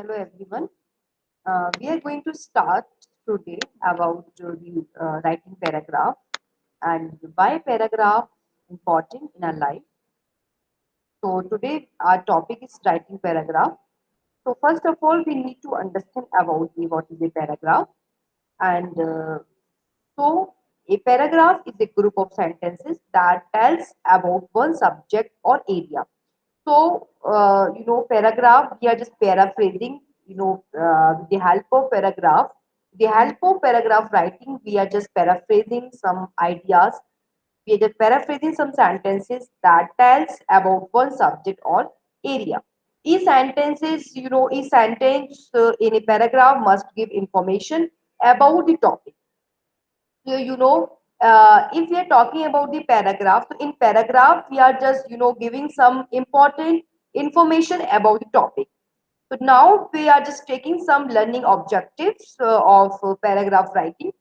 Hello everyone. We are going to start today about the writing paragraph and why paragraph important in our life. So today our topic is writing paragraph. So first of all, we need to understand about what is a paragraph, and so a paragraph is a group of sentences that tells about one subject or area. So, paragraph, we are just paraphrasing, with the help of paragraph. The help of paragraph writing, we are just paraphrasing some ideas. We are just paraphrasing some sentences that tells about one subject or area. Each sentence in a paragraph must give information about the topic. So, if we are talking about the paragraph, so in paragraph we are just giving some important information about the topic. So now we are just taking some learning objectives of paragraph writing.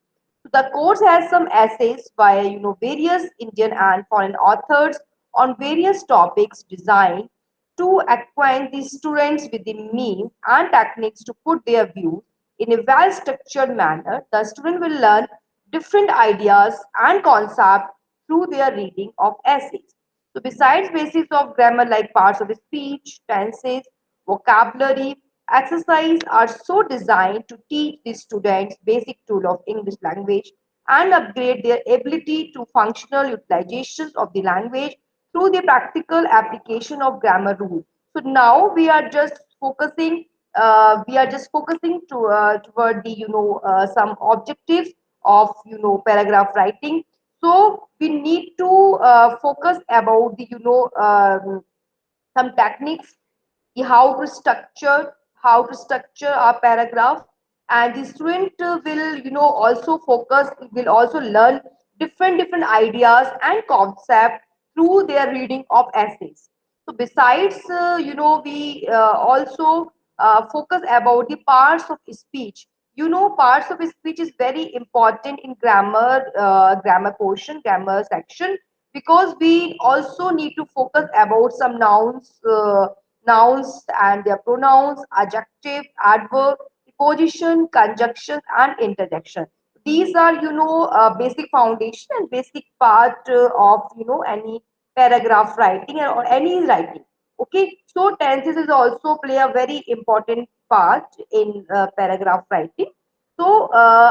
So the course has some essays by various Indian and foreign authors on various topics designed to acquaint the students with the means and techniques to put their views in a well structured manner. The student will learn different ideas and concepts through their reading of essays. So besides basics of grammar like parts of speech, tenses, vocabulary, exercise are so designed to teach the students basic tool of English language and upgrade their ability to functional utilizations of the language through the practical application of grammar rules. So now we are just focusing toward the some objectives of paragraph writing. So we need to focus about the some techniques, how to structure our paragraph, and the student will will also learn different ideas and concepts through their reading of essays. So besides we also focus about the parts of speech. Parts of speech is very important in grammar portion, grammar section, because we also need to focus about some nouns and their pronouns, adjective, adverb, preposition, conjunction, and interjection. These are basic foundation and basic part of any paragraph writing or any writing. Okay, so tenses is also play a very important part in paragraph writing. So,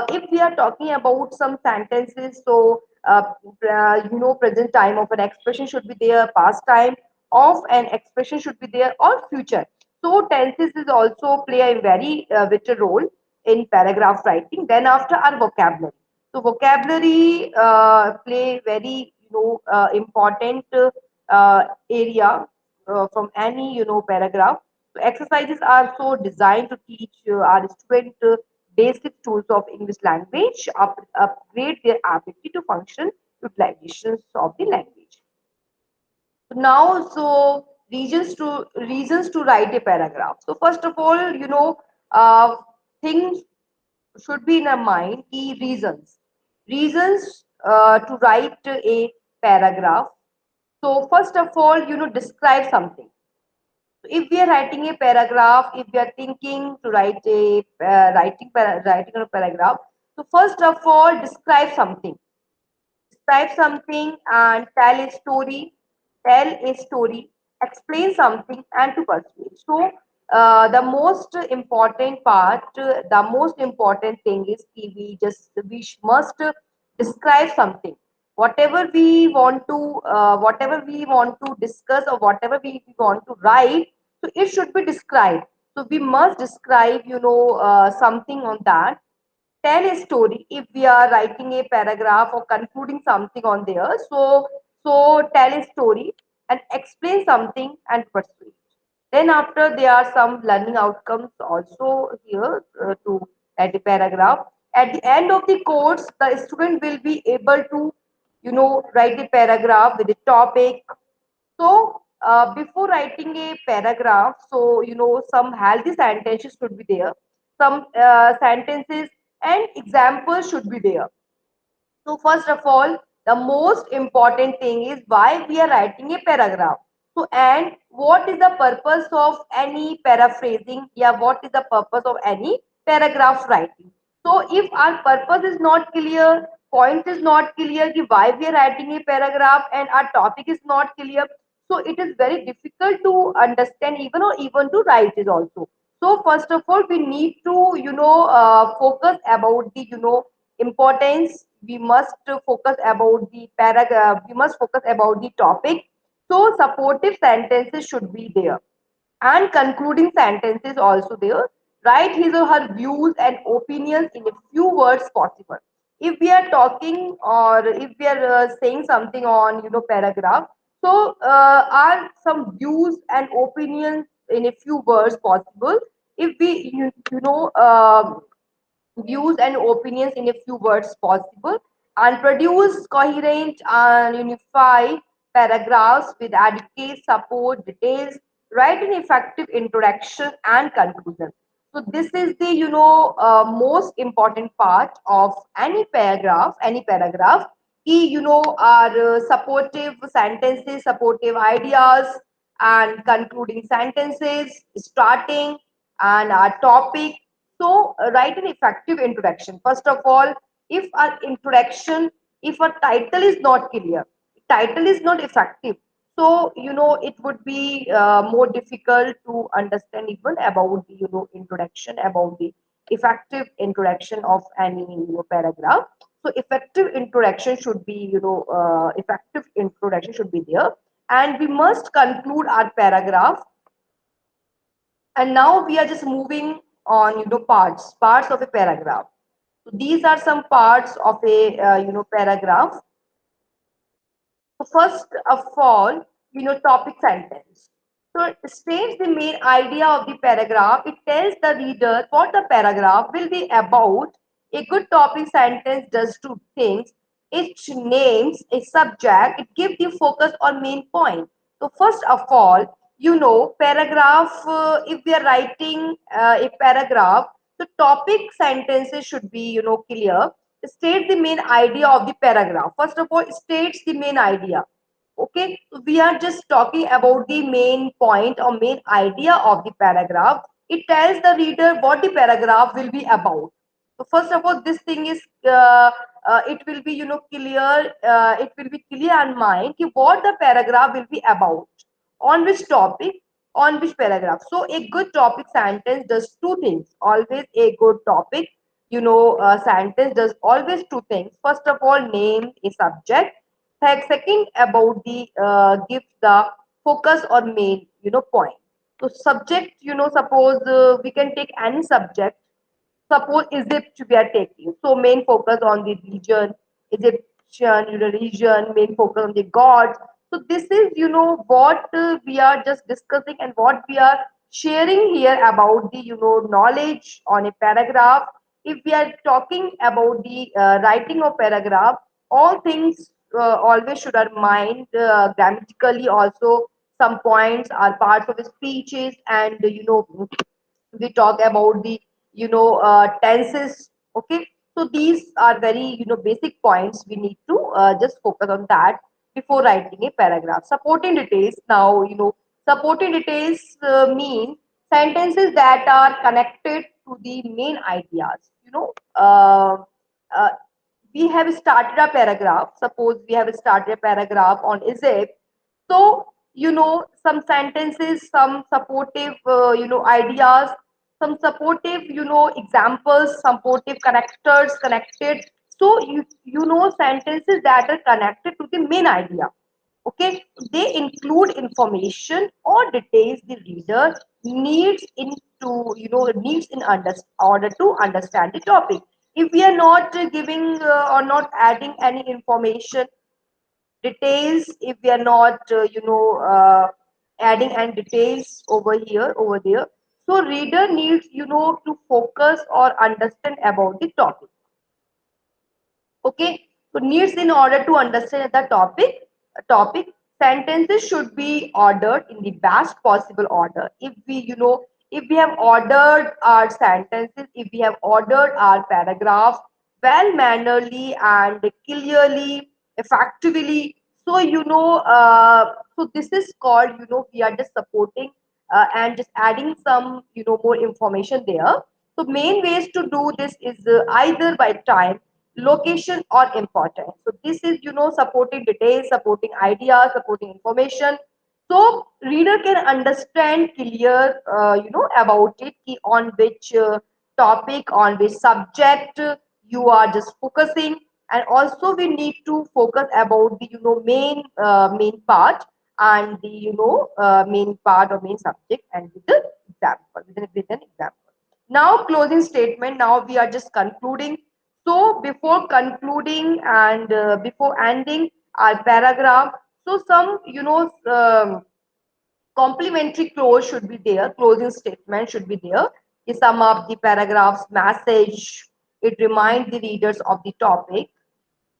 if we are talking about some sentences, so present time of an expression should be there, past time of an expression should be there, or future. So, tenses is also play a very vital role in paragraph writing. Then after our vocabulary. So, vocabulary play very important area from any paragraph. So exercises are so designed to teach our student basic tools of English language, upgrade their ability to function utilizations of the language. Now, so reasons to write a paragraph. So first of all, things should be in our mind. Key reasons to write a paragraph. So first of all, describe something. So if we are writing a paragraph, if we are thinking to write a writing a paragraph, so first of all, describe something. Describe something and tell a story, explain something, and to persuade. So the most important part, the most important thing is कि we must describe something. Whatever we want to discuss, or whatever we want to write, so it should be described. So we must describe, something on that. Tell a story if we are writing a paragraph or concluding something on there. So tell a story and explain something and persuade. Then after, there are some learning outcomes also here to write a paragraph. At the end of the course, the student will be able to write a paragraph with a topic. So before writing a paragraph, so some healthy sentences should be there, some sentences and examples should be there. So first of all, the most important thing is why we are writing a paragraph. So, and what is the purpose of any paraphrasing? Yeah, what is the purpose of any paragraph writing? So, if our purpose is not clear, point is not clear, कि why we are writing a paragraph, and our topic is not clear, so it is very difficult to understand even, or even to write it also. So, first of all, we need to focus about the importance. We must focus about the paragraph. We must focus about the topic. So supportive sentences should be there, and concluding sentences also there. Write his or her views and opinions in a few words possible. If we are talking, or if we are saying something on paragraph, so are some views and opinions in a few words possible? If we views and opinions in a few words possible, and produce coherent and unified paragraphs with adequate support details. Write an effective introduction and conclusion. So this is the most important part of any paragraph. Are supportive sentences, supportive ideas, and concluding sentences, starting, and our topic. So, write an effective introduction. First of all, if our introduction, if a title is not clear, title is not effective, so it would be more difficult to understand even about the introduction, about the effective introduction of any paragraph. So, effective introduction should be there, and we must conclude our paragraph. And now we are just moving on, parts of a paragraph. So these are some parts of a paragraph. So first of all, topic sentence. So it states the main idea of the paragraph. It tells the reader what the paragraph will be about. A good topic sentence does two things. It names a subject. It gives the focus on main point. So first of all, paragraph. If we are writing a paragraph, the topic sentences should be clear. State the main idea of the paragraph. First of all, states the main idea. Okay, so we are just talking about the main point or main idea of the paragraph. It tells the reader what the paragraph will be about. So first of all, this thing is it will be clear. It will be clear in mind कि what the paragraph will be about, on which topic, on which paragraph. So a good topic sentence does two things. Always a good topic sentence does always two things. First of all, name a subject. Second, about the give the focus or main point. So subject, suppose we can take any subject. Suppose Egypt we are taking. So main focus on the region, Egyptian religion, main focus on the gods. So this is what we are just discussing, and what we are sharing here about the knowledge on a paragraph. If we are talking about the writing of paragraph, all things always should our mind grammatically also. Some points are parts of the speeches, and we talk about the tenses. Okay, so these are very basic points. We need to just focus on that before writing a paragraph. Supporting details. Now supporting details mean sentences that are connected to the main ideas. Uh, we have started a paragraph. Suppose we have started a paragraph on Egypt. So, some sentences, some supportive, ideas, some supportive, examples, supportive connectors connected. So, sentences that are connected to the main idea. Okay, they include information or details the reader needs needs in order to understand the topic. If we are not giving or not adding any information, details, if we are not adding any details over here, over there, so reader needs to focus or understand about the topic. Okay, so needs in order to understand the topic sentences should be ordered in the best possible order. If we if we have ordered our sentences, if we have ordered our paragraph well mannerly and clearly, effectively, So, so this is called, we are just supporting and just adding some, more information there. So main ways to do this is either by time, location or importance. So this is, supporting details, supporting ideas, supporting information. So reader can understand clear, about it, on which topic, on which subject you are just focusing. And also we need to focus about the, main part, and the, main part or main subject, and with the example, with an example. Now closing statement. Now we are just concluding. So before concluding and before ending our paragraph, so some, complementary clause should be there, closing statement should be there. To sum up the paragraph's message, it reminds the readers of the topic.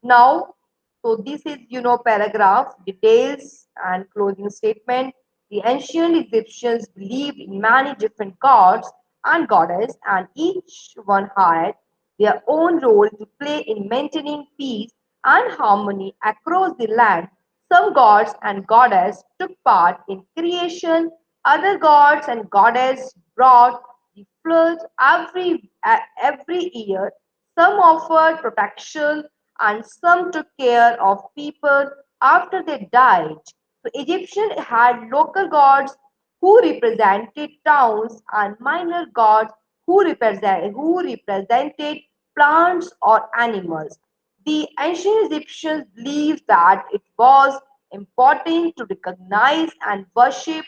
Now, so this is, paragraph details and closing statement. The ancient Egyptians believed in many different gods and goddesses, and each one had their own role to play in maintaining peace and harmony across the land. Some gods and goddesses took part in creation. Other gods and goddesses brought the floods every year. Some offered protection and some took care of people after they died. So Egyptians had local gods who represented towns and minor gods who represented plants or animals. The ancient Egyptians believed that it was important to recognize and worship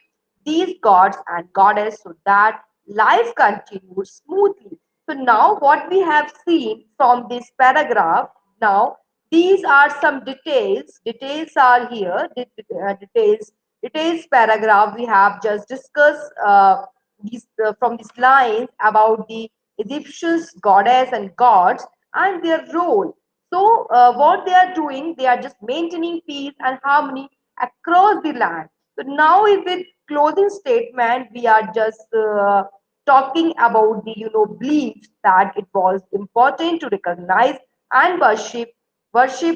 these gods and goddesses so that life continued smoothly. So now what we have seen from this paragraph, now these are some details. Details are here. Details paragraph we have just discussed these from these lines about the Egyptians, goddess and gods and their role. So what they are doing, they are just maintaining peace and harmony across the land. So now with closing statement, we are just talking about the, beliefs that it was important to recognize and worship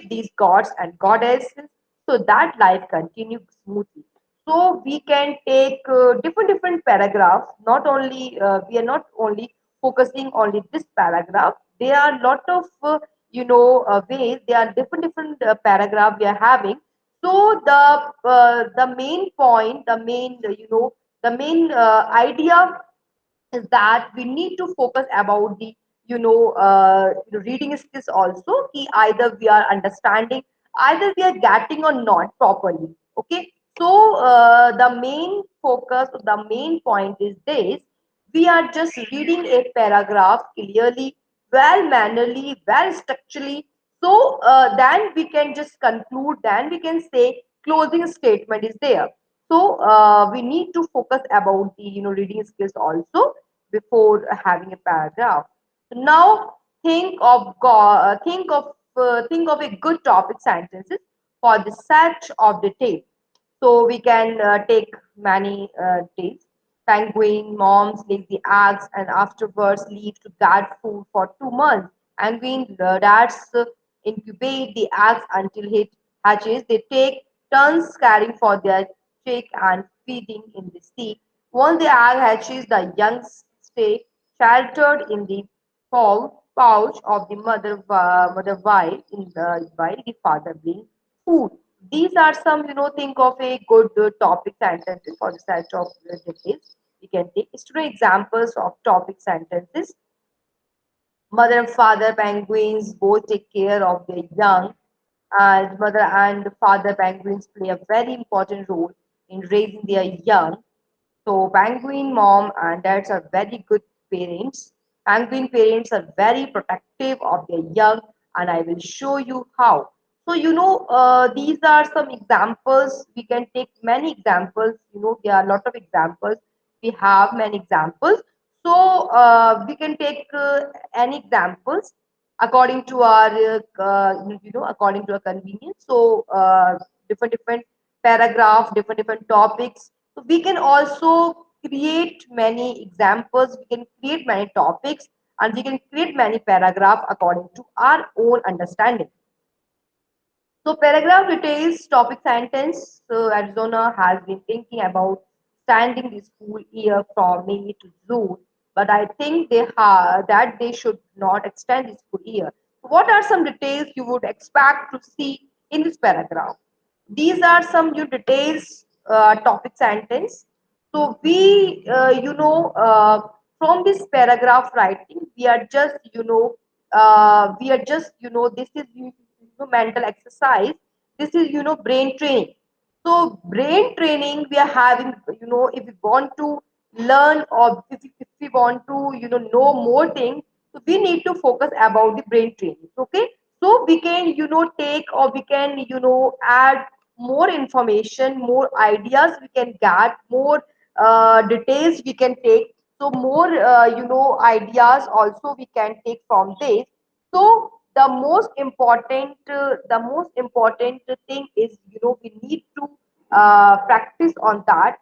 these gods and goddesses so that life continues smoothly. So we can take different paragraphs. Not only we are not only focusing only this paragraph. There are lot of ways. There are different paragraph we are having. So the main point, the main idea is that we need to focus about the reading skills also. Ki either we are understanding, either we are getting or not properly. Okay, so the main focus, the main point is this: we are just reading a paragraph clearly, well mannerly, well structurally. So then we can just conclude, then we can say closing statement is there. So we need to focus about the reading skills also before having a paragraph. Now think of a good topic sentences for the search of detail. So we can take many days. Penguin moms lay the eggs and afterwards leave to guard food for 2 months. Penguin dads incubate the eggs until it hatches. They take turns caring for their chick and feeding in the sea. Once the egg hatches, the young stay sheltered in the pouch of the mother while the father brings food. These are some, think of a good topic sentences for the search of details. We can take student examples of topic sentences. Mother and father penguins both take care of their young, and mother and father penguins play a very important role in raising their young. So penguin mom and dads are very good parents. Penguin parents are very protective of their young, and I will show you how. So these are some examples. We can take many examples. There are a lot of examples. We have many examples. So we can take any examples according to our according to our convenience. So different paragraph, different topics. So we can also create many examples, we can create many topics, and we can create many paragraphs according to our own understanding. So paragraph details topic sentence. So Arizona has been thinking about extending the school year from May to June, but I think they should not extend the school year. So what are some details you would expect to see in this paragraph? These are some new details topic sentence. So from this paragraph writing, we are just this is mental exercise. This is brain training. So brain training we are having, if we want to learn, or if we want to know more things, so we need to focus about the brain training. Okay, so we can take, or we can add more information, more ideas we can get, more details we can take. So more ideas also we can take from this. So the most important thing is we need to practice on that.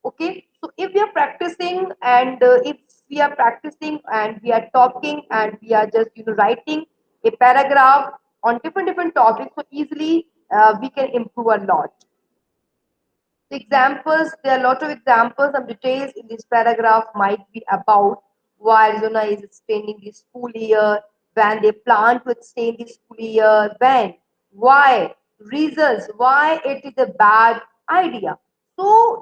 Okay, so if we are practicing, and if we are practicing and we are talking and we are just writing a paragraph on different topics, so easily we can improve a lot. The examples, there are a lot of examples. Some details in this paragraph might be about why Arizona is extending the school year, when they plan to extend the school year, when, why, reasons why it is a bad idea. So,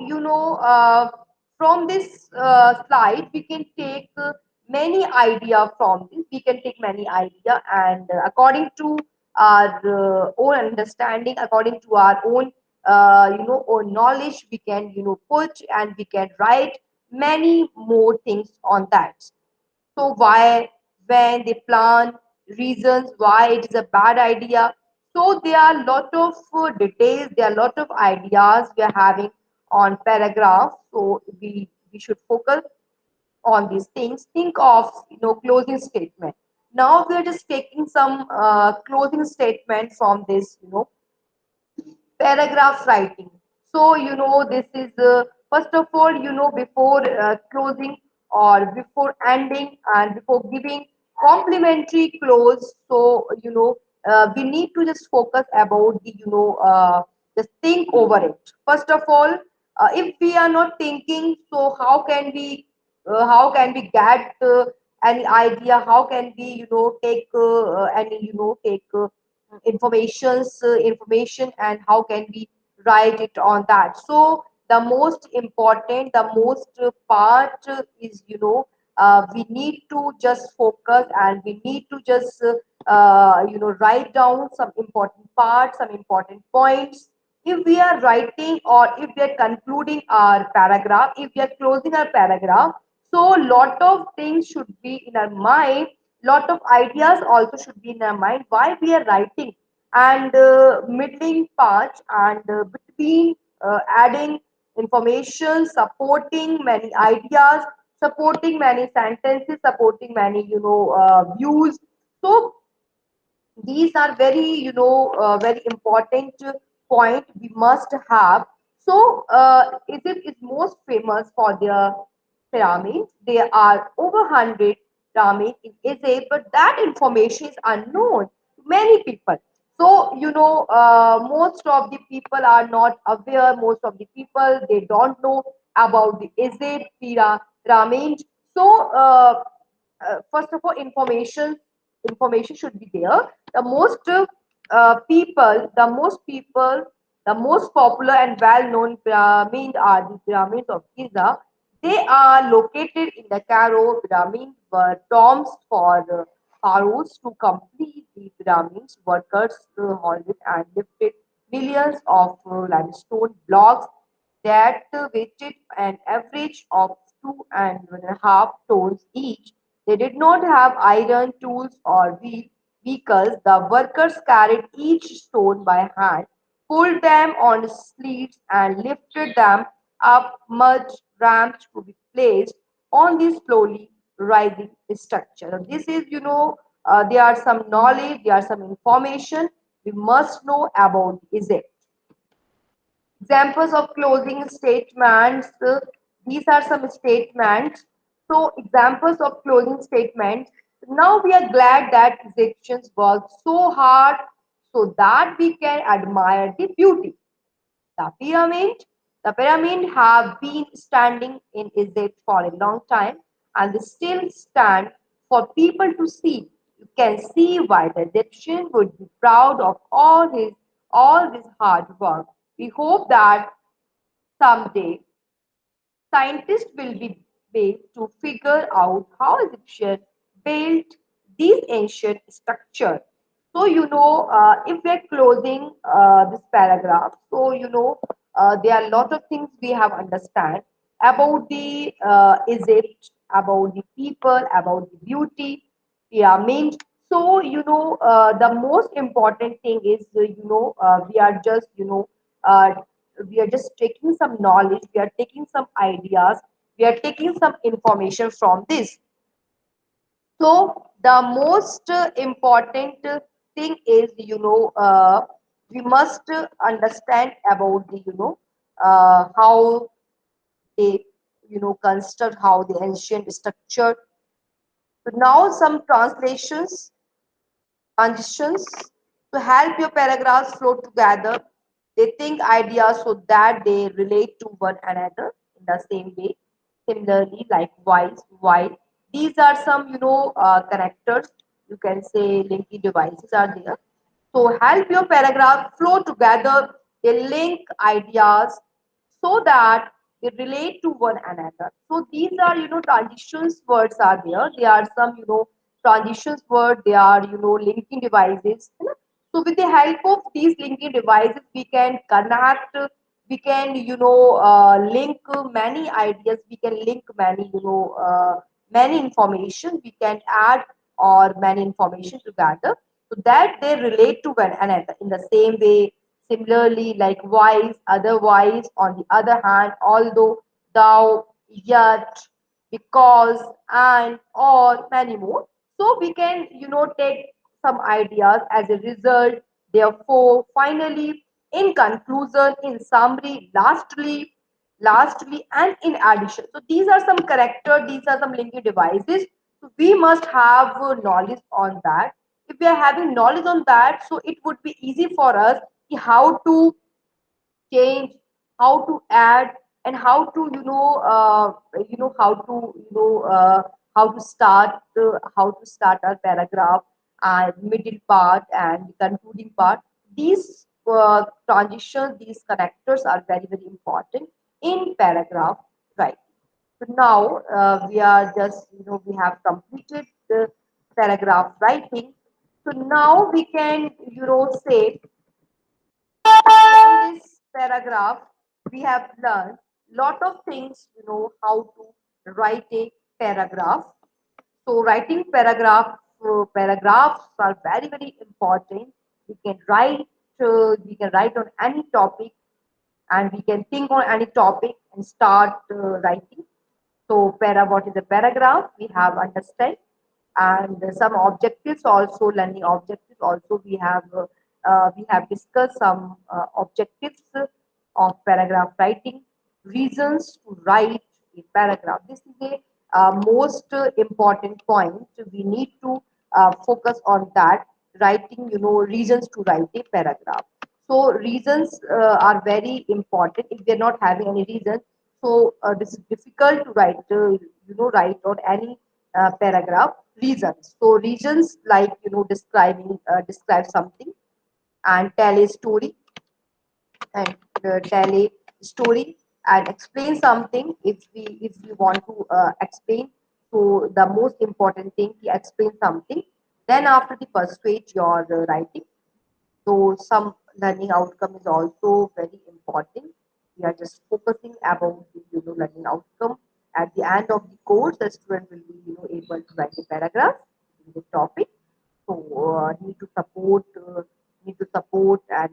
from this slide, we can take many idea from this. We can take many idea, and according to our own understanding, according to our own own knowledge, we can put and we can write many more things on that. So why, when they plan, reasons why it is a bad idea. So there are a lot of details, there are a lot of ideas we are having on paragraph. So we should focus on these things. Think of closing statement. Now we are just taking some closing statement from this paragraph writing. So, this is first of all, before closing or before ending and before giving complimentary close. So, we need to just focus about just think over it. First of all, if we are not thinking, so how can we get any idea? How can we, take any, take information, and how can we write it on that. So the most important, the most part is we need to just focus, and we need to just write down some important parts, some important points. If we are writing, or if we are concluding our paragraph, if we are closing our paragraph, so lot of things should be in our mind, lot of ideas also should be in our mind why we are writing, and middling parts, and between adding information, supporting many ideas, supporting many sentences, supporting many views. So these are very very important point we must have. So Egypt is most famous for their pyramids. There are over 100 pyramids in Egypt, but that information is unknown to many people. So most of the people are not aware, most of the people they don't know about the Egypt pyramid. So first of all, information should be there. The most people, the most popular and well-known pyramid are the pyramids of Giza. They are located in the Cairo. Pyramids were tombs for pharaohs. To complete the pyramids, workers hauled and lifted millions of limestone blocks that weighed an average of 2.5 tons each. They did not have iron tools or vehicles. The workers carried each stone by hand, pulled them on sleds, and lifted them up mud ramps to be placed on the slowly rising structure. This is, there are some knowledge, there are some information we must know about Egypt. Examples of closing statements. These are some statements. So, examples of closing statements. Now we are glad that Egyptians worked so hard so that we can admire the beauty. The pyramid have been standing in Egypt for a long time and they still stand for people to see. You can see why the Egyptian would be proud of all his hard work. We hope that someday scientists will be able to figure out how Egyptians built these ancient structures. So, if we're closing this paragraph, so, there are a lot of things we have understand about the Egypt, about the people, about the beauty, pyramid. So, the most important thing is, uh, we are just taking some knowledge, we are taking some ideas, we are taking some information from this. So the most important thing is, we must understand about the, how they, construct, how the ancient structure. So now some transitions to help your paragraphs flow together. They think ideas so that they relate to one another in the same way. Similarly, likewise, while these are some, connectors, you can say linking devices are there. So help your paragraph flow together. They link ideas so that they relate to one another. So these are, transitions words are there. They are some, transitions word. They are, linking devices. So with the help of these linking devices, we can connect, we can, link many ideas, we can link many, many information, we can add or many information together so that they relate to one another in the same way. Similarly, likewise, otherwise, on the other hand, although, thou, yet, because, and, or many more. So we can, take some ideas as a result. Therefore, finally, in conclusion, in summary, lastly, and in addition. So these are some character, these are some linking devices. So we must have knowledge on that. If we are having knowledge on that, so it would be easy for us how to change, how to add, and how to how to start our paragraph and middle part and the concluding part. These transitions, these connectors are very very important in paragraph writing. So now we are just we have completed the paragraph writing. So now we can say in this paragraph, we have learned lot of things, how to write a paragraph. So writing paragraphs are very, very important. We can write on any topic and we can think on any topic and start writing. So what is a paragraph? We have understand, and some objectives also, learning objectives also. We have discussed some objectives of paragraph writing, reasons to write a paragraph. This is a most important point. We need to focus on that. Writing, reasons to write a paragraph. So reasons are very important. If we are not having any reason, so this is difficult to write, write on any paragraph. Reasons. So reasons like describe something and tell a story and tell a story and explain something. If we want to explain, so the most important thing to explain something. Then after the persuade your writing. So some learning outcome is also very important. We are just focusing about the learning outcome. At the end of the course, the student will be able to write a paragraph in this topic. So need to support and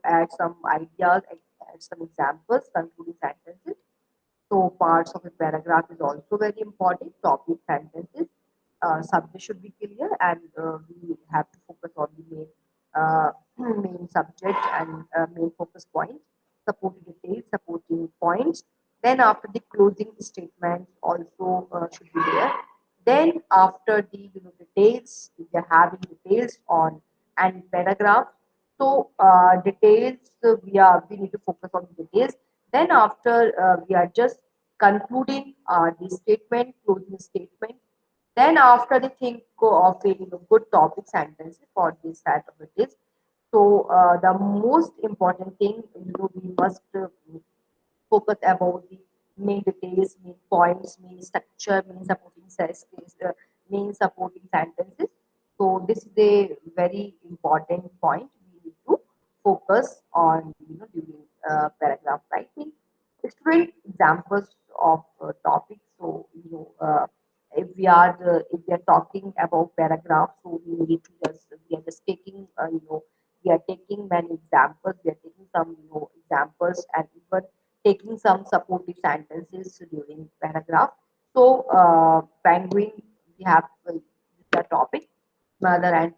add some ideas, add some examples, concluding sentences. So parts of a paragraph is also very important. Topic, sentences, subject should be clear, and we have to focus on the main subject and main focus point, supporting details, supporting points. Then after the closing statement also should be there. Then after the details, if you're having details on and paragraph. So details, we need to focus on details. Then after we are just concluding the statement, closing statement. Then after the think of a good topic sentences for this type of it is. So the most important thing we must focus about the main details, main points, main structure, main supporting sentences. So this is a very important point we need to focus on during paragraph writing. Student examples of topics. So if we are talking about paragraph, so we need to just we are just taking we are taking many examples. We are taking some examples and even taking some supportive sentences during paragraph. So penguin, we have the topic mother and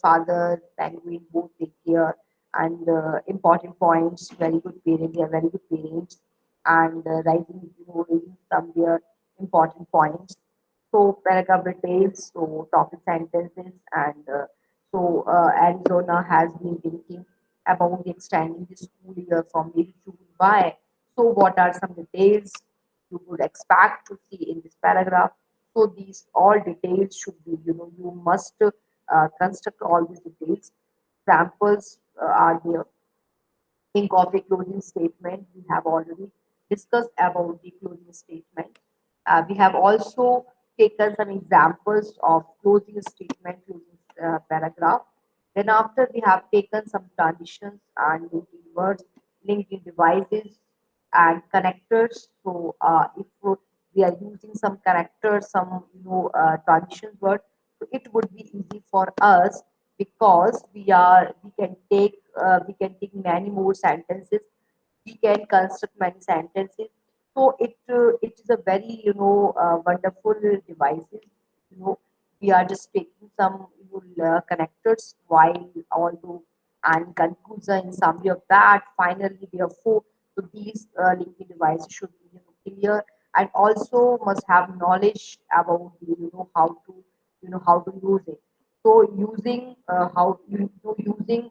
father penguin both take care and important points. Very good parents, they are very good parents and writing raising some their important points. So paragraph details, so topic sentences, and Arizona has been thinking about the extending the school year from May to June. Why? So what are some details you would expect to see in this paragraph? So these all details should be, you must construct all these details. Examples are there. Think of a closing statement. We have already discussed about the closing statement. We have also taken some examples of closing statement, closing paragraph. Then after we have taken some transitions and linking words, linking devices and connectors. So if we are using some connectors, some transition word, so it would be easy for us because we can take many more sentences, we can construct many sentences. So it is a very wonderful devices. We are just taking some connectors while although and conclusion summary of that finally therefore, so these linking devices should be clear and also must have knowledge about how to how to use it. So using how using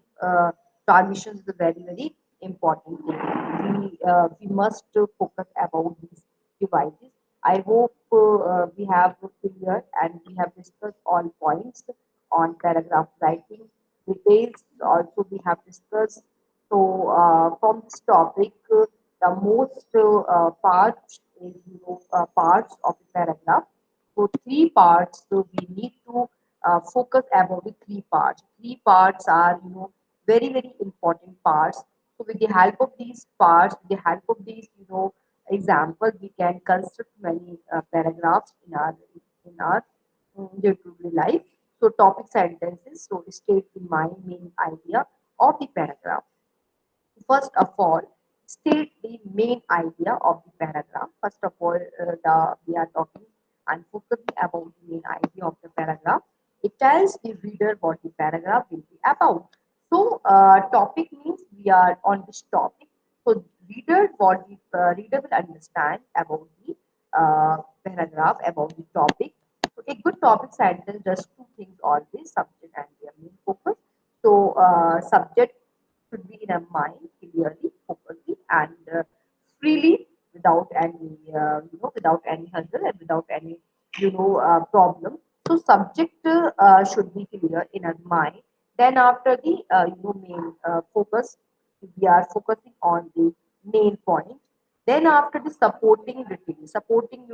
transitions is a very important thing. We must focus about these devices. I hope we have clear and we have discussed all points on paragraph writing. Details also we have discussed. So from this topic, the most part is parts of the paragraph. So three parts. So we need to focus about the three parts. Three parts are very important parts. So with the help of these parts, with the help of these examples, we can construct many paragraphs in our day-to-day life. So topic sentences. So state the main idea of the paragraph. First of all, state the main idea of the paragraph. First of all, we are talking and focusing about the main idea of the paragraph. It tells the reader what the paragraph will be about. So, topic means we are on this topic. So, reader will understand about the paragraph about the topic. So, a good topic sentence does two things always: subject and their main focus. So, subject should be in a mind clearly, focusly, and freely without any without any hurdle and without any problem. So subject should be clear in our mind. Then after the main focus, we are focusing on the main point. Then after the supporting detail, supporting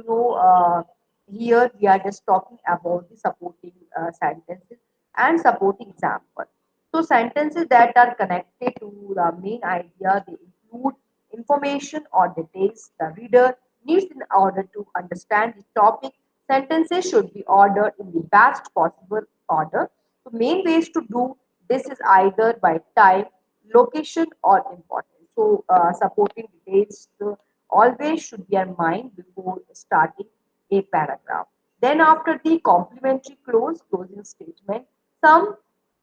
here we are just talking about the supporting sentences and supporting example. So sentences that are connected to the main idea, they include information or details the reader needs in order to understand the topic. Sentences should be ordered in the best possible order. So main ways to do this is either by time, location, or importance. So supporting details always should be in mind before starting a paragraph. Then after the complementary closing statement, some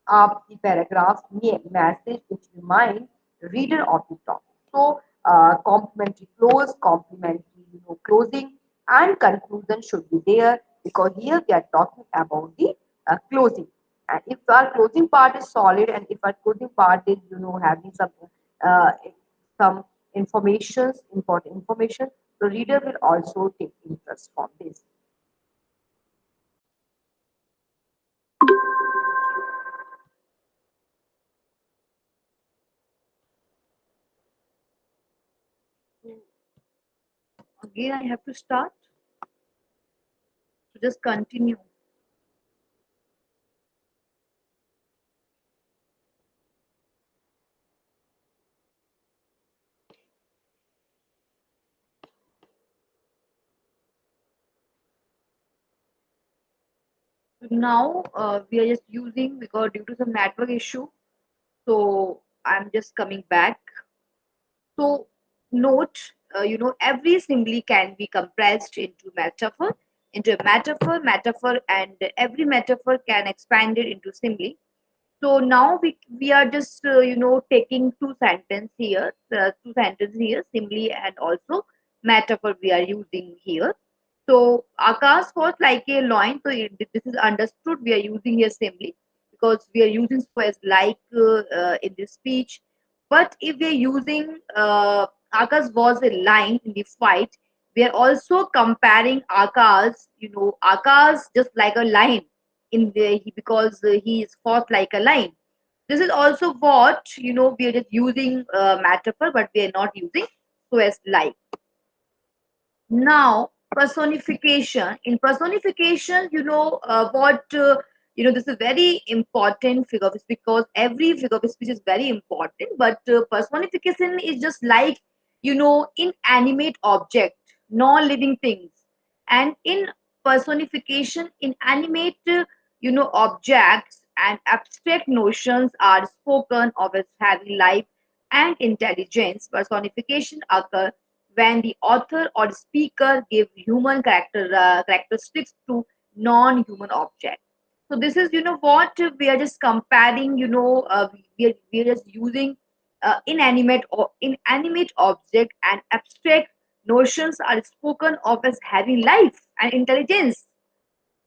of the paragraph message which remind reader of the topic. So complementary close, complementary closing, and conclusion should be there because here we are talking about the closing. And if our closing part is solid, and if our closing part is having uh, some important information, the reader will also take interest from this. Again, I have to start to just continue. So now we are just using, because due to some network issue, so I'm just coming back. So note, every simile can be compressed into a metaphor, and every metaphor can expand it into simile. So now we are just taking two sentences here, simile and also metaphor we are using here. So Akash was like a loin. So this is understood. We are using here simile because we are using so as like in this speech. But if we are using Akash was a line in the fight, we are also comparing Akash. Akash just like a line in the because he is fought like a line. This is also what we are just using metaphor, but we are not using so as like. Now personification. In personification, what this is very important figure of speech, because every figure of speech is very important, but personification is just like inanimate object, non-living things. And in personification, inanimate objects and abstract notions are spoken of as having life and intelligence. Personification occur when the author or speaker give human characteristics to non-human object. So this is what we are just comparing. We are just using inanimate object and abstract notions are spoken of as having life and intelligence.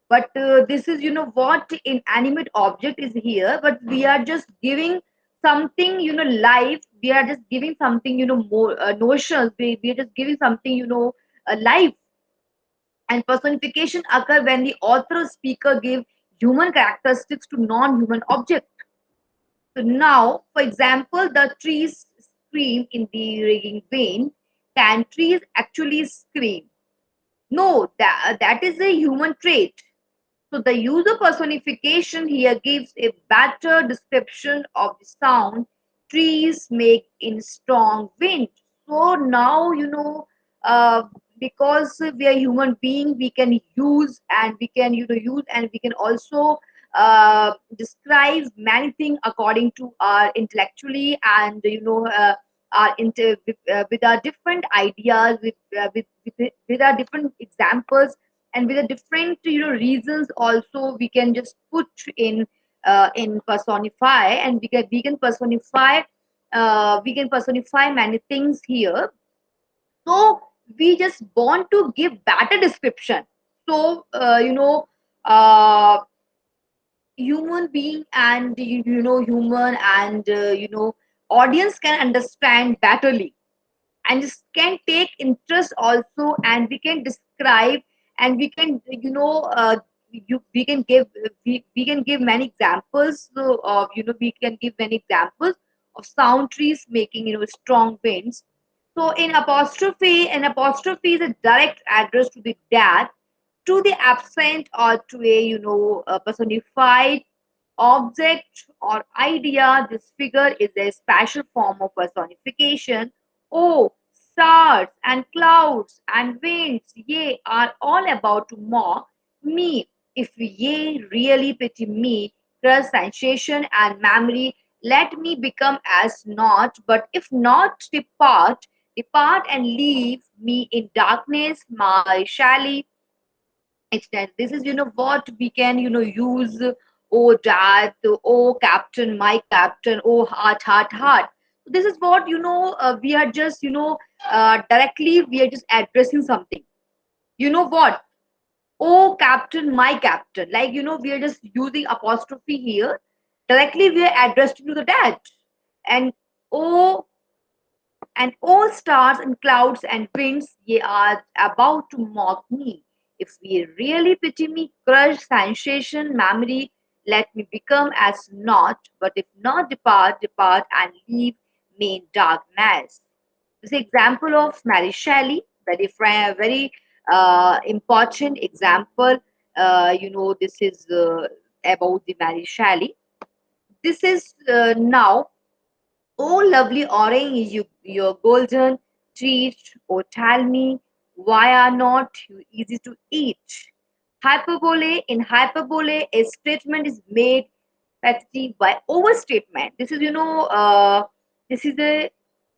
But this is what inanimate object is here, but we are just giving something life. We are just giving something more notions. We are just giving something life. And personification occur when the author or speaker give human characteristics to non-human object. So now, for example, the trees scream in the ringing vein. Can trees actually scream? No, that is a human trait. So the user personification here gives a better description of the sound trees make in strong wind. So now because we are human being, we can use and we can use and we can also describe many things according to our intellectually, and with our different ideas, with our different examples, and with the different reasons also we can just put in personify, and we can personify many things here. So we just want to give better description. So human being and human and audience can understand betterly, and just can take interest also, and we can describe, and we can we can give we can give many examples. So we can give many examples of sound trees making strong winds. So in apostrophe, an apostrophe is a direct address to the dead, to the absent, or to a personified object or idea. This figure is a special form of personification. Oh, stars and clouds and winds, ye are all about to mock me. If ye really pity me, crush sensation and memory, let me become as naught. But if not, depart and leave me in darkness, my shally extent. This is what we can use. Oh dad, oh captain, my captain, oh heart, heart, heart. So this is what we are just directly we are just addressing something. You know what? Oh, captain, my captain. Like, we are just using apostrophe here. Directly, we are addressing to the dad. And oh, and all stars and clouds and winds, ye are about to mock me. If ye really pity me, crush sensation, memory, let me become as naught. But if not, depart, depart, and leave me in darkness. This is example of Mary Shelley, very important example. This is about the Mary Shelley. This is now, oh, lovely orange, your golden treat. Oh, tell me, why are not you easy to eat? Hyperbole. In hyperbole, a statement is made petty by overstatement. This is a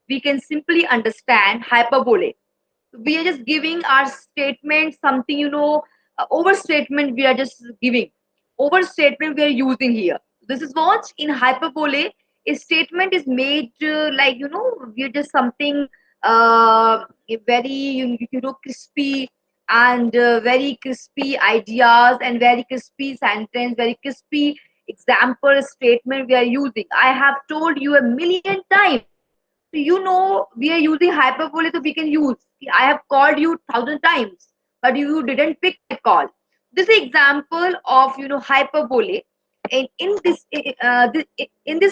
we can simply understand hyperbole. We are just giving our statement something, overstatement we are just giving. Overstatement we are using here. This is what in hyperbole a statement is made, like, we're just something very, crispy, and very crispy ideas and very crispy sentence, very crispy example statement we are using. I have told you a million times. So we are using hyperbole, so we can use. I have called you 1,000 times, but you didn't pick my call. This is example of hyperbole. In this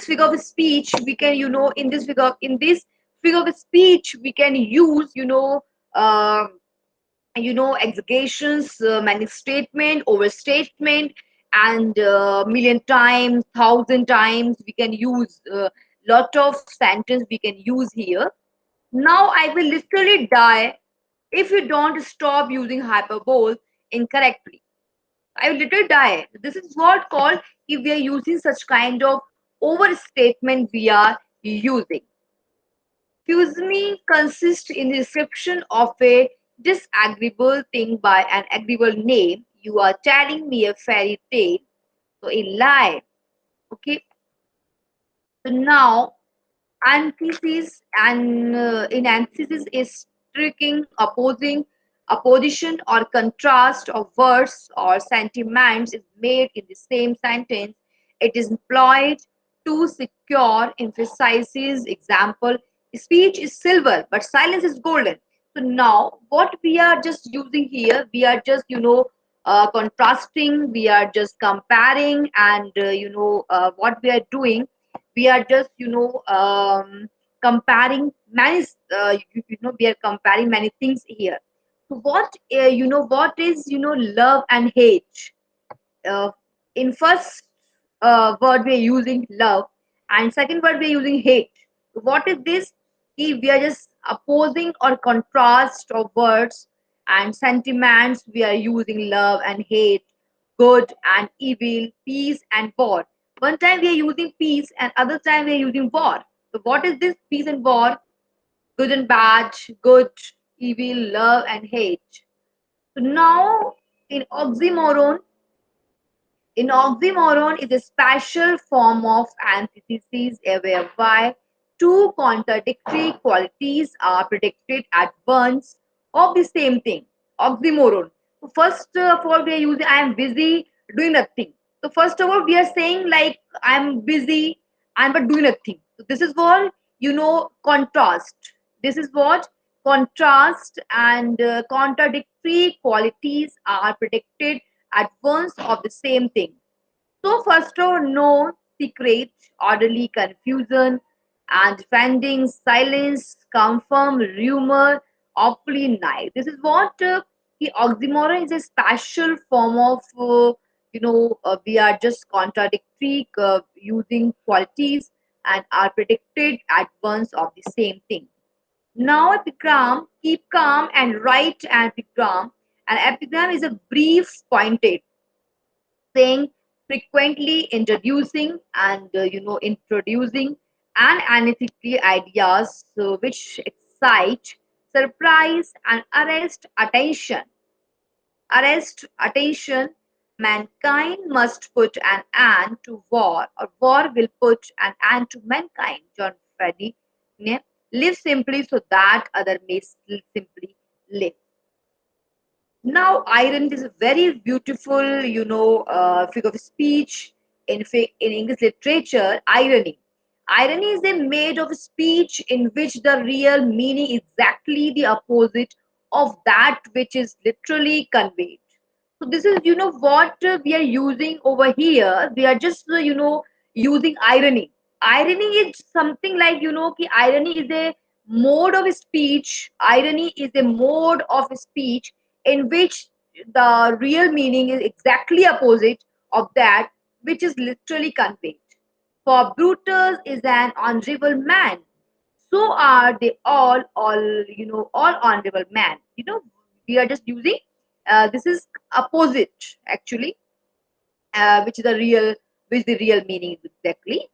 figure of speech, we can in this figure of speech we can use exagerations, many statement, overstatement, and million times, 1,000 times we can use. Lot of sentence we can use here. Now I will literally die if you don't stop using hyperbole incorrectly. I will literally die. This is what called if we are using such kind of overstatement we are using. Fusimi consists in the description of a disagreeable thing by an agreeable name. You are telling me a fairy tale, so a lie. Okay. So now antithesis, and in antithesis is striking opposition or contrast of words or sentiments is made in the same sentence. It is employed to secure emphasizes. Example: speech is silver but silence is golden. So now what we are just using here, we are just contrasting, we are just comparing, and what we are doing, we are just comparing many, we are comparing many things here. So what is love and hate. uh, in first word we are using love, and second word we are using hate. So what is this? We are just opposing or contrast of words and sentiments. We are using love and hate, good and evil, peace and war. One time we are using peace and other time we are using war. So what is this peace and war? Good and bad, good, evil, love and hate. So now in oxymoron, is a special form of antithesis whereby two contradictory qualities are predicted at once of the same thing. Oxymoron. So first of all, we are using I am busy doing nothing. So first of all, we are saying like I am busy and but doing nothing. So this is what contrast. This is what contrast and contradictory qualities are predicted at once of the same thing. So first of all, no secret, orderly confusion, and defending silence, confirm rumor, awfully nice. This is what the oxymoron is a special form of, we are just contradictory using qualities and are predicted at once of the same thing. Now epigram, keep calm and write an epigram. An epigram is a brief pointed saying, frequently introducing and introducing and analytically ideas which excite, surprise and arrest attention. Mankind must put an end to war, or war will put an end to mankind. John Freddy. Live simply so that other may simply live. Now, irony is a very beautiful, figure of speech in English literature. Irony. Irony is a made of speech in which the real meaning is exactly the opposite of that which is literally conveyed. So this is, what we are using over here. We are just, using irony. Irony is something like, irony is a mode of speech. Irony is a mode of speech in which the real meaning is exactly opposite of that which is literally conveyed. For Brutus is an honorable man, so are they all honorable man. We are just using this is opposite actually, which is the real, which the real meaning is exactly.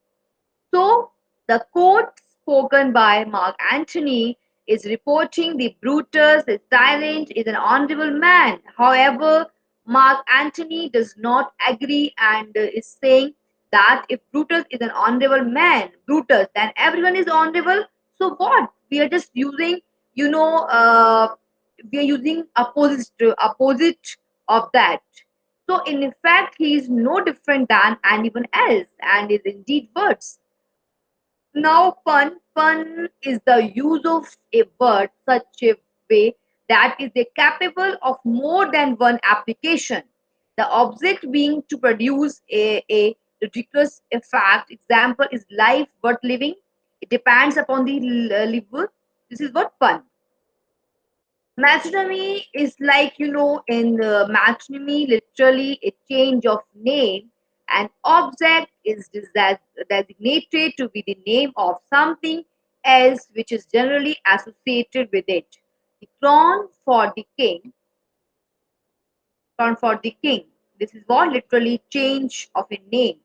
So the quote spoken by Mark Antony is reporting the Brutus is silent, is an honorable man. However, Mark Antony does not agree and is saying that if Brutus is an honorable man, Brutus, then everyone is honorable. So what? We are just using, you know, uh, we are using opposite of that. So in fact, he is no different than anyone else and is indeed words. Now, pun is the use of a word such a way that is capable of more than one application. The object being to produce a ridiculous effect. Example is life worth living. It depends upon the liver. This is what pun. Matrimony is like, in matrimony, literally a change of name. An object is designated to be the name of something else which is generally associated with it. The crown for the king, crown for the king. This is what literally change of a name.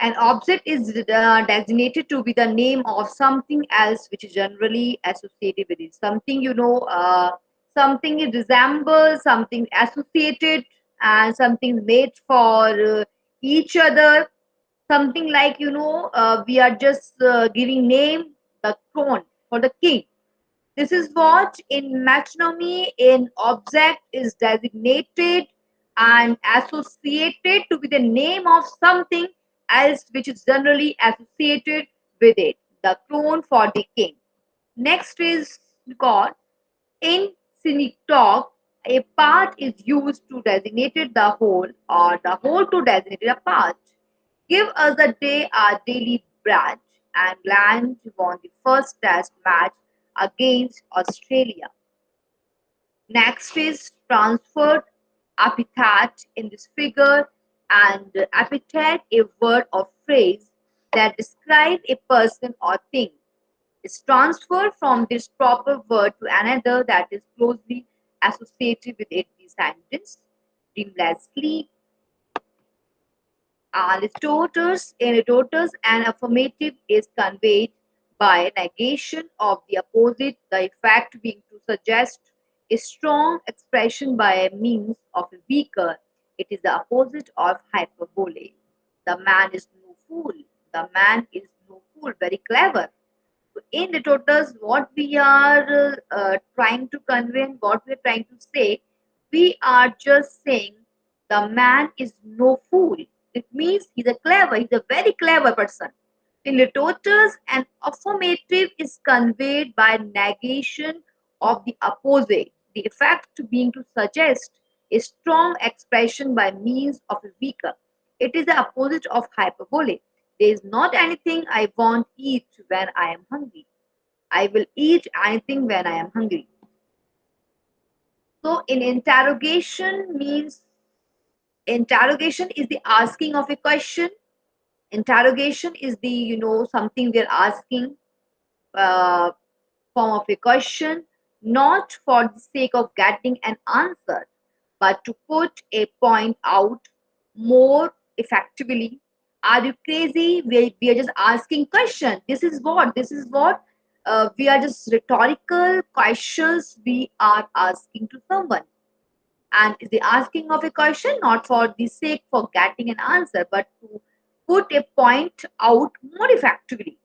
An object is designated to be the name of something else which is generally associated with it. Something, something it resembles, something associated, and something made for each other. Something like, we are just giving name the throne for the king. This is what in matrimony an object is designated and associated to be the name of something else which is generally associated with it. The crown for the king. Next is God. In cynic talk, a part is used to designate the whole or the whole to designate a part. Give us a day our daily bread, and England won the first test match against Australia. Next is transferred epithet in this figure, and epithet a word or phrase that describe a person or thing is transferred from this proper word to another that is closely associated with it. The sentence dreamless sleep. In Aristotle, an affirmative is conveyed by negation of the opposite, the effect being to suggest a strong expression by means of a weaker. It is the opposite of hyperbole. The man is no fool. The man is no fool. Very clever. So in Aristotle, what we are trying to convey and what we are trying to say, we are just saying the man is no fool. It means he's he's a very clever person. In Aristotle, an affirmative is conveyed by negation of the opposite, the effect being to suggest a strong expression by means of a weaker. It is the opposite of hyperbole. There is not anything I won't eat when I am hungry. I will eat anything when I am hungry. So, in interrogation is the asking of a question. Interrogation is the, something we're asking, uh, form of a question, not for the sake of getting an answer, but to put a point out more effectively. Are you crazy? We are just asking question. This is what we are just rhetorical questions we are asking to someone. And is the asking of a question not for the sake for getting an answer, but to put a point out more effectively.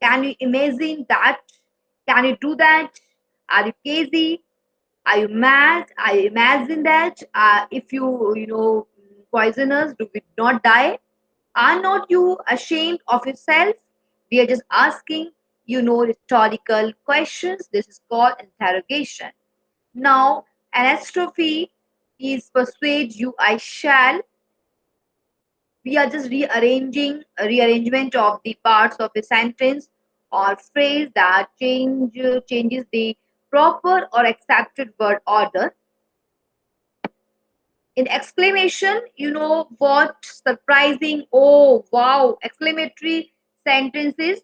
Can you imagine that? Can you do that? Are you crazy? Are you mad? I imagine that if you poisoners do not die, are not you ashamed of yourself? We are just asking, rhetorical questions. This is called interrogation. Now, anastrophe is persuade you I shall. We are just rearranging a rearrangement of the parts of a sentence or phrase that changes the proper or accepted word order. In exclamation, what surprising, oh wow, exclamatory sentences.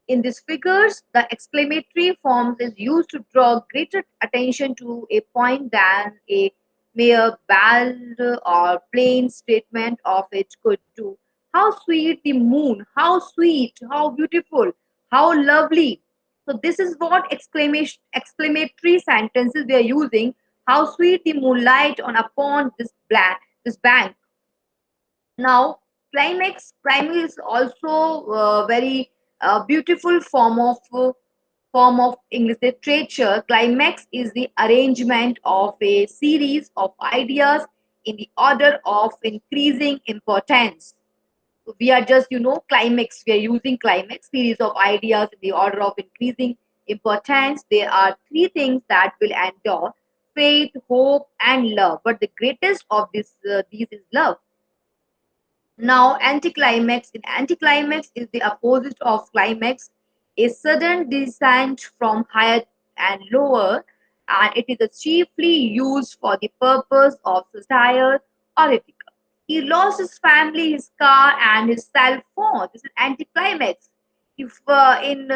In these figures, the exclamatory form is used to draw greater attention to a point than a mere bald or plain statement of it could do. How sweet the moon, how sweet, how beautiful, how lovely. So this is what exclamatory sentences we are using. How sweet the moonlight on upon this bank. Now, climax is also a very beautiful form of English literature. Climax is the arrangement of a series of ideas in the order of increasing importance. So we are just, climax. We are using climax, series of ideas in the order of increasing importance. There are three things that will endure: faith, hope, and love. But the greatest of these is love. Now, anticlimax. In anticlimax is the opposite of climax, a sudden descent from higher and lower, and it is chiefly used for the purpose of satire or ethical. He lost his family, his car, and his cell phone. This is anticlimax. If in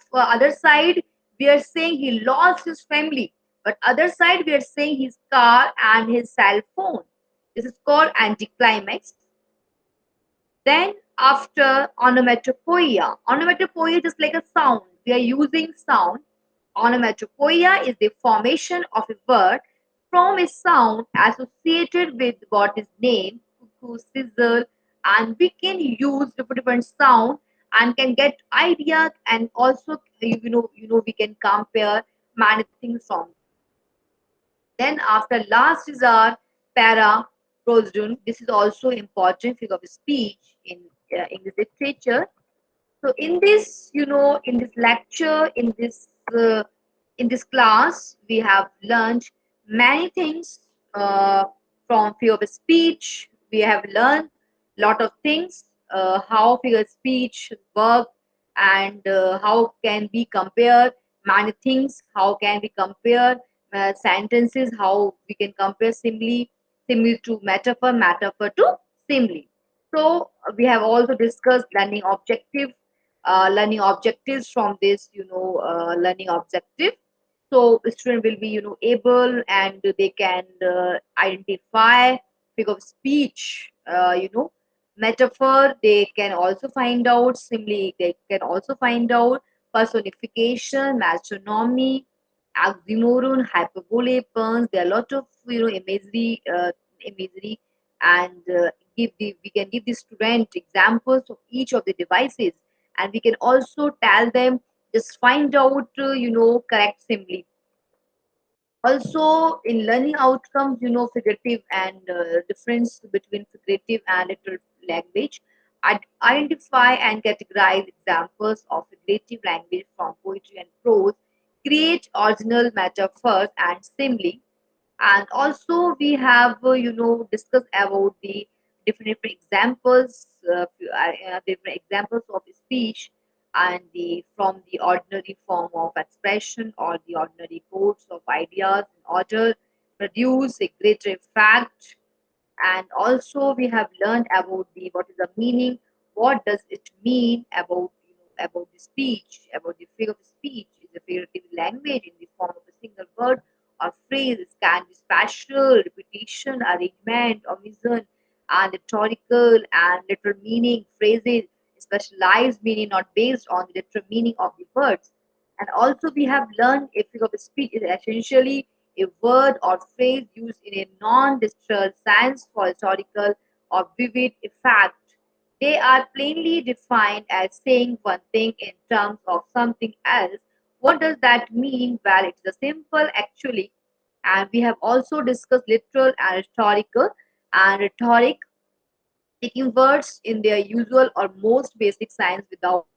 for other side we are saying he lost his family, but other side we are saying his car and his cell phone. This is called anticlimax. Then after onomatopoeia, onomatopoeia is just like a sound. We are using sound. Onomatopoeia is the formation of a word from a sound associated with what is named, cuckoo, sizzle, and we can use different sound and can get idea, and also we can compare many things from. Then after last is our para prosodon. This is also important figure of speech in English literature. So in this, in this lecture, in this class, we have learned many things from figure of speech. We have learned lot of things, how figure of speech work, and how can we compare many things. How can we compare sentences? How we can compare simile to metaphor, metaphor to simile. So we have also discussed learning objectives from this, learning objective. So the student will be, able, and they can identify figure of speech, metaphor. They can also find out simile. They can also find out personification, metronomy, oxymoron, hyperbole, puns. There are a lot of imagery, and we can give the student examples of each of the devices, and we can also tell them just find out correct simile. Also in learning outcomes, figurative and difference between figurative and literal language. Identify and categorize examples of figurative language from poetry and prose. Create original metaphors and simile. And also we have discussed about the different examples, different examples of speech, and the from the ordinary form of expression or the ordinary codes of ideas in order produce a greater effect. And also we have learned about the what is the meaning, what does it mean about about the speech, about the figure of speech is a figurative language in the form of a single word or phrase. It can be spatial repetition, arrangement, omission, and rhetorical and literal meaning phrases, specialized meaning not based on the literal meaning of the words. And also we have learned a figure of speech is essentially a word or phrase used in a non-literal sense for historical or vivid effect. They are plainly defined as saying one thing in terms of something else. What does that mean? Well, it's a simple actually. And we have also discussed literal and rhetorical. And rhetoric, taking words in their usual or most basic sense without